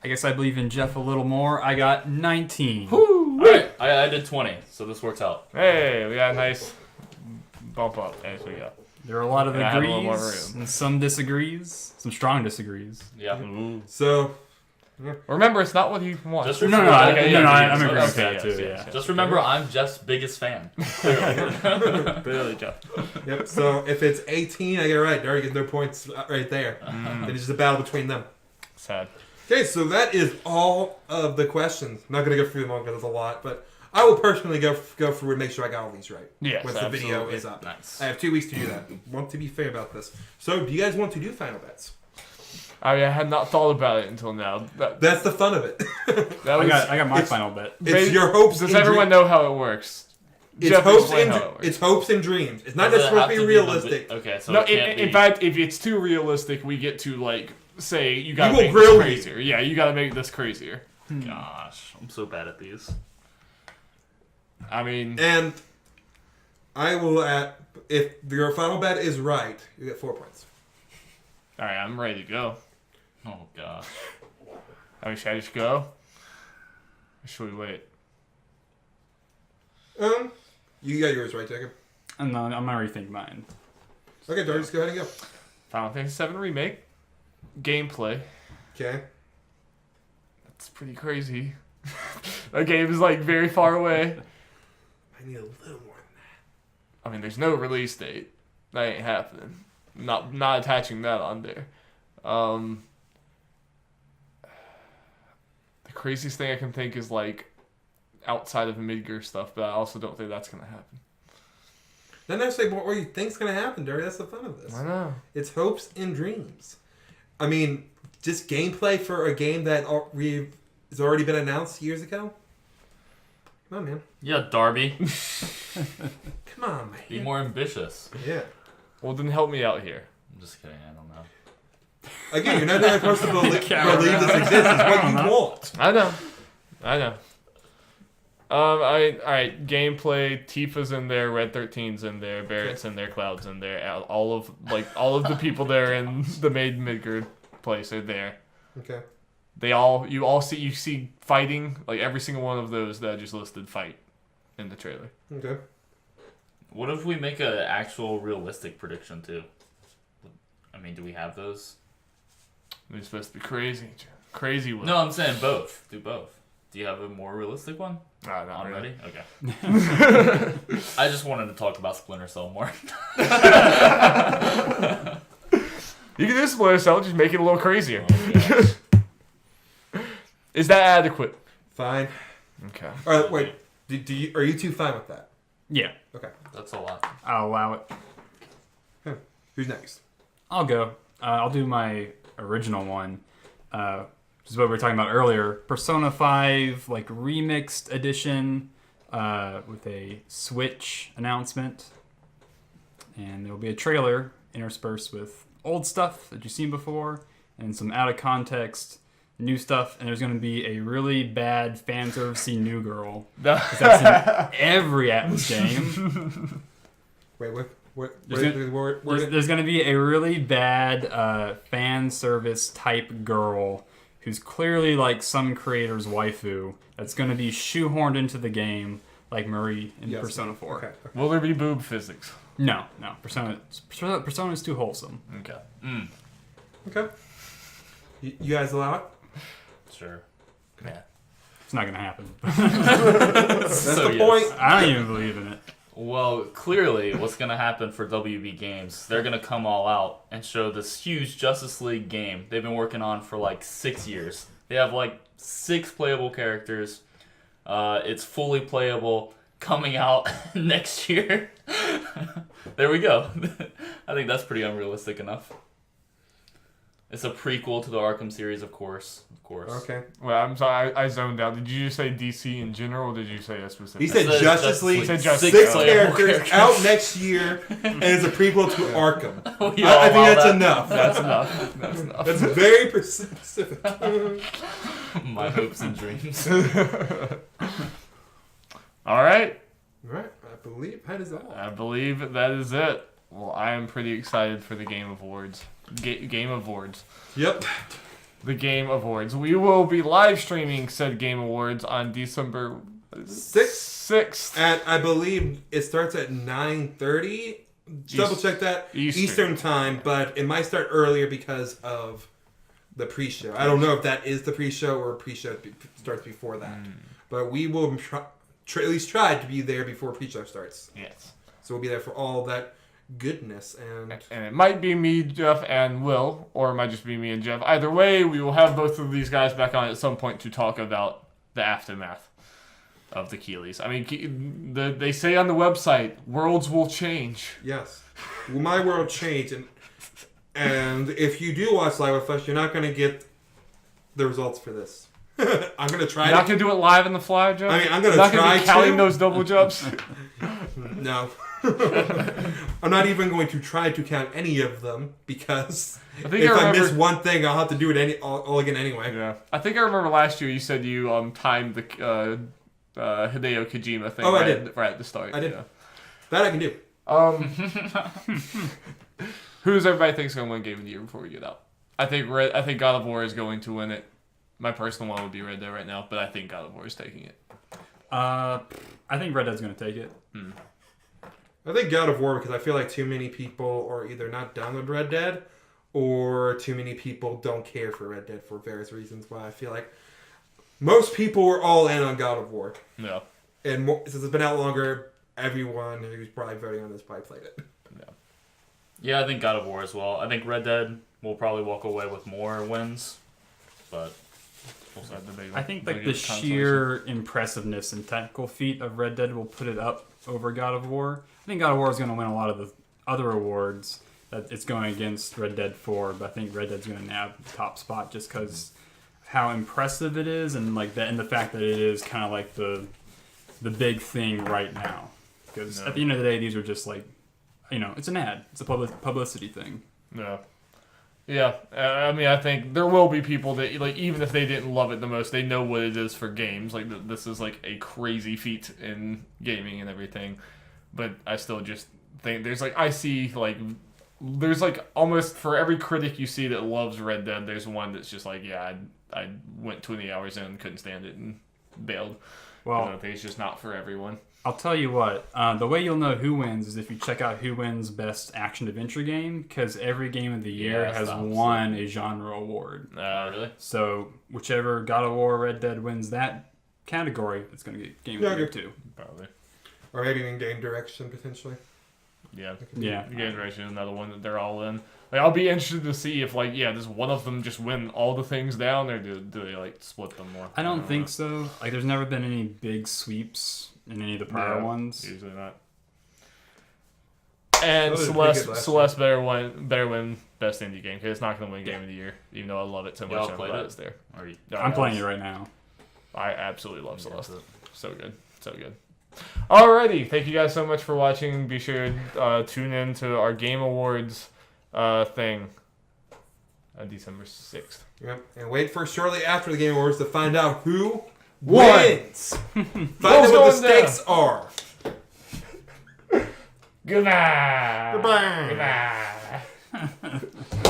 I guess I believe in Jeff a little more. I got 19. Woo! Alright, I did 20, so this works out. Hey, we got a nice bump up as we go. There are a lot of Yeah, I have a little more agrees room. and some disagrees. Some strong disagrees. Yeah. So Remember, it's not what he wants. Just No, remember, I'm okay, agreeing okay, with that yes, too, yes, yeah. yes. Just remember, I'm Jeff's biggest fan. Clearly. Really, Jeff. Yep. So if it's 18, I get it right. Darby gets no points right there. Then it's just a battle between them. Sad. Okay, so that is all of the questions. I'm not going to go through them all because there's a lot, but I will personally go through and make sure I got all these right. Yes, once the video absolutely. is up. Nice. I have 2 weeks to do that. Want to be fair about this. So, do you guys want to do final bets? I mean, I had not thought about it until now. That's the fun of it. That was, I got my it's- final bet. It's your hopes. Does and everyone know how it works? It's Jeff, hopes explain and how it works. it's hopes and dreams. It's not Does it necessarily have to be realistic. Okay, so No, it can't in be. fact, if it's too realistic, we get to say you gotta will make grill this you. crazier. Yeah, you gotta make this crazier. Gosh, I'm so bad at these. I mean, And I will if your final bet is right, you get 4 points. all right, I'm ready to go. Oh gosh. I mean, should I just go? Or should we wait? You got yours right, Jacob. I'm gonna rethink mine. Okay, Darby, just go ahead and go. Final Fantasy VII Remake. Gameplay. Okay. That's pretty crazy. That game is very far away. I need a little more than that. I mean, there's no release date. That ain't happening. Not attaching that on there. The craziest thing I can think is outside of Midgar stuff, but I also don't think that's gonna happen. Not necessarily what you think's gonna happen, Darby. That's the fun of this. I know. It's hopes and dreams. I mean, just gameplay for a game that has already been announced years ago. Come on, man. Yeah, Darby. Come on, man. Be more ambitious. Yeah. Well, then help me out here. I'm just kidding. I don't know. Again, you're not the only person to believe this exists. It's what you want. I know. All right. Gameplay. Tifa's in there. Red 13's in there. Barrett's in there. Cloud's in there. All of the people there in the main Midgard place are there. Okay. You see fighting. Every single one of those that I just listed fight in the trailer. Okay. What if we make an actual realistic prediction too? I mean, do we have those? They're supposed to be crazy. Crazy one. No, I'm saying both. Do both. Do you have a more realistic one? Not Already? really. Okay. I just wanted to talk about Splinter Cell more. You can do Splinter Cell, just make it a little crazier. Oh, Is that adequate? Fine. Okay. All right, wait. Are you two fine with that? Yeah, Okay. That's a lot. I'll allow it. Who's next? I'll go. I'll do my original one. Which is what we were talking about earlier. Persona 5, remixed edition with a Switch announcement. And there will be a trailer interspersed with old stuff that you've seen before and some out of context new stuff, and there's going to be a really bad fan servicey new girl. No. 'Cause that's in every Atlas game. Wait, There's going to be a really bad fan service type girl who's clearly like some creator's waifu that's going to be shoehorned into the game like Marie in Persona 4. Okay. Will there be boob physics? No. Persona is too wholesome. Okay. Okay. You guys allow it? Sure. Yeah. It's not going to happen. That's So, the yes. point. I don't even believe in it. Well, clearly, what's going to happen for WB Games, they're going to come all out and show this huge Justice League game they've been working on for like 6 years. They have like 6 playable characters. It's fully playable, coming out next year. There we go. I think that's pretty unrealistic enough. It's a prequel to the Arkham series, of course. Okay. Well, I'm sorry, I zoned out. Did you just say DC in general, or did you say a specific? He said Says Justice League, He said Justice 6 League. characters out next year, and it's a prequel to Arkham. We I all think allow that's that. enough. That's enough. That's enough. That's very specific. My hopes and dreams. All right. Right, I believe that is all. I believe that is it. Well, I am pretty excited for the Game Awards. Game Awards. Yep. The Game Awards. We will be live streaming said Game Awards on December 6th. And I believe it starts at 9:30. Double check that. Eastern time, but it might start earlier because of the pre-show. I don't know if that is the pre-show or pre-show starts before that. But we will at least try to be there before pre-show starts. Yes. So we'll be there for all that goodness. And it might be me, Jeff, and Will, or it might just be me and Jeff. Either way, we will have both of these guys back on at some point to talk about the aftermath of the Keeleys. I mean, they say on the website, worlds will change. Yes. Will my world change? And if you do watch Live with us, you're not going to get the results for this. I'm going to try. You're not going to do it live in the fly, Jeff? I mean, I'm going to not try be counting to. those double jumps? No. I'm not even going to try to count any of them because if I miss one thing, I'll have to do it all again anyway. Yeah. I think I remember last year you said you timed the Hideo Kojima thing I did. right at the start. I did. Yeah. That I can do. Who does everybody think is going to win Game of the Year before we get out? I think God of War is going to win it. My personal one would be Red Dead right now, but I think God of War is taking it. I think Red Dead's going to take it. I think God of War because I feel like too many people are either not done with Red Dead or too many people don't care for Red Dead for various reasons. Why I feel like most people were all in on God of War. Yeah. And since it's been out longer, everyone who's probably voting on this probably played it. Yeah, I think God of War as well. I think Red Dead will probably walk away with more wins, but I think like the sheer impressiveness and technical feat of Red Dead will put it up over God of War. I think God of War is going to win a lot of the other awards that it's going against Red Dead 4, but I think Red Dead's going to nab the top spot just because how impressive it is and like that, and the fact that it is kind of like the big thing right now. Because at the end of the day, these are just like, it's an ad. It's a publicity thing. Yeah. Yeah, I mean, I think there will be people that, like, even if they didn't love it the most, they know what it is for games. Like, this is, like, a crazy feat in gaming and everything. But I still just think there's, like, there's, like, almost for every critic you see that loves Red Dead, there's one that's just like, yeah, I went 20 hours in and couldn't stand it and bailed. Well, I think it's just not for everyone. I'll tell you what, the way you'll know who wins is if you check out who wins Best Action Adventure Game, because every game of the year has won a genre award. Really? So whichever God of War, Red Dead wins that category, it's going to get Game of the Year too. Probably. Or maybe even Game Direction, potentially. Yeah. Game Direction is another one that they're all in. Like, I'll be interested to see if, like, does one of them just win all the things down, or do they, like, split them more? I don't think so. Like, there's never been any big sweeps in any of the prior ones. Usually not. And Celeste better win Best Indie Game, because it's not going to win Game of the Year, even though I love it so much. Y'all played it? It's there. I'm playing it right now. I absolutely love Celeste. So good. So good. Alrighty. Thank you guys so much for watching. Be sure to tune in to our Game Awards thing. on December 6th. Yep. And wait for shortly after the Game Awards to find out who Won. wins. Find out what the stakes are. Goodbye. Goodbye. Goodbye.